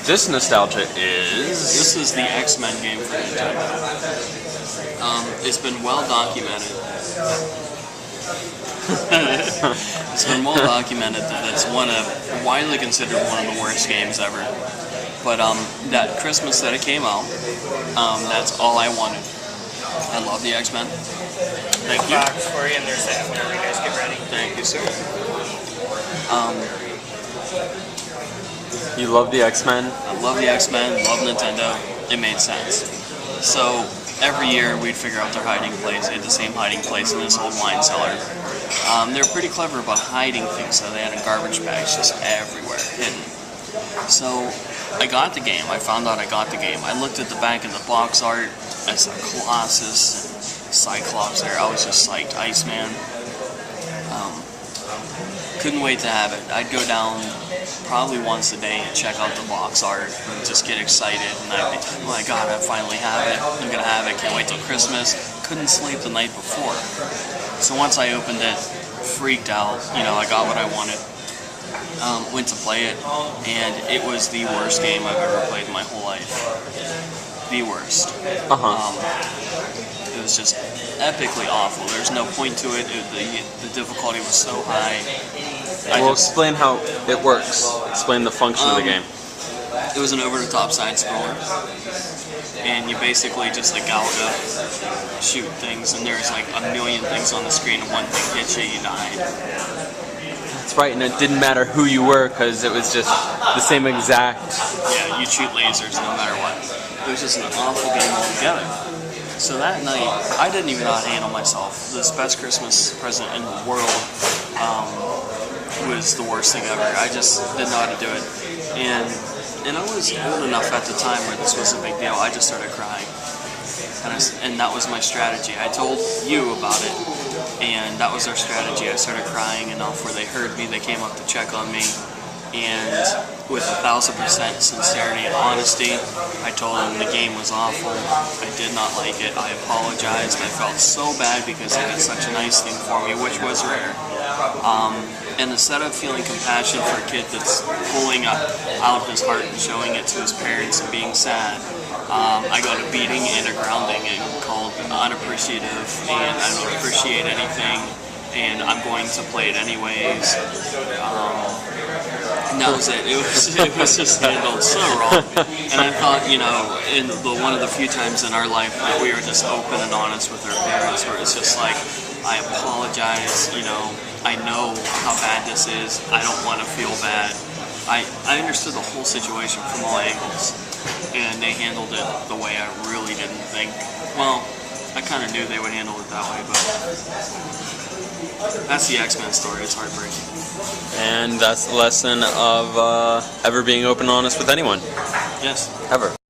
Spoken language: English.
This nostalgia is... This is the X-Men game for Nintendo. It's been well documented. It's been well documented that it's widely considered one of the worst games ever. But that Christmas that it came out, that's all I wanted. I love the X-Men. Thank you. Box for you, and there's that whenever you guys get ready. Thank you, sir. You love the X-Men? I love the X-Men, love Nintendo. It made sense. So every year we'd figure out their hiding place. They had the same hiding place in this old wine cellar. They're pretty clever about hiding things, so they had a garbage bags just everywhere, hidden. So I got the game. I found out I got the game. I looked at the back of the box art. I saw Colossus, Cyclops there. I was just psyched. Iceman. Couldn't wait to have it. I'd go down probably once a day and check out the box art and just get excited. And I'd be, oh my god, I finally have it. I'm gonna have it. Can't wait till Christmas. Couldn't sleep the night before. So once I opened it, freaked out. You know, I got what I wanted. Went to play it, and it was the worst game I've ever played in my whole life. The worst. It was just epically awful. There's no point to it. The difficulty was so high. Explain how it works. Explain the function of the game. It was an over-the-top side-scroller, and you basically just like gouga, shoot things, and there's like a million things on the screen, and one thing hits you, you died. That's right, and it didn't matter who you were because it was just the same exact... Yeah, you shoot lasers no matter what. It was just an awful game altogether. So that night, I didn't even know how to handle myself. This best Christmas present in the world was the worst thing ever. I just didn't know how to do it. And I was old enough at the time where this was a big deal. I just started crying. And that was my strategy. I told you about it, and that was our strategy. I started crying, and before they heard me, they came up to check on me. And with 1,000% sincerity and honesty, I told them the game was awful. I did not like it. I apologized. I felt so bad because they did such a nice thing for me, which was rare. And instead of feeling compassion for a kid that's pulling out of his heart and showing it to his parents and being sad, I got a beating and a grounding and called unappreciative, and I don't appreciate anything, and I'm going to play it anyways. And that was it. It was just handled so wrong. And I thought, you know, in one of the few times in our life that we were just open and honest with our parents, where it's just like, I apologize, you know, I know how bad this is, I don't want to feel bad. I understood the whole situation from all angles, and they handled it the way I really didn't think. Well, I kind of knew they would handle it that way, but that's the X-Men story. It's heartbreaking. And that's the lesson of ever being open and honest with anyone. Yes. Ever.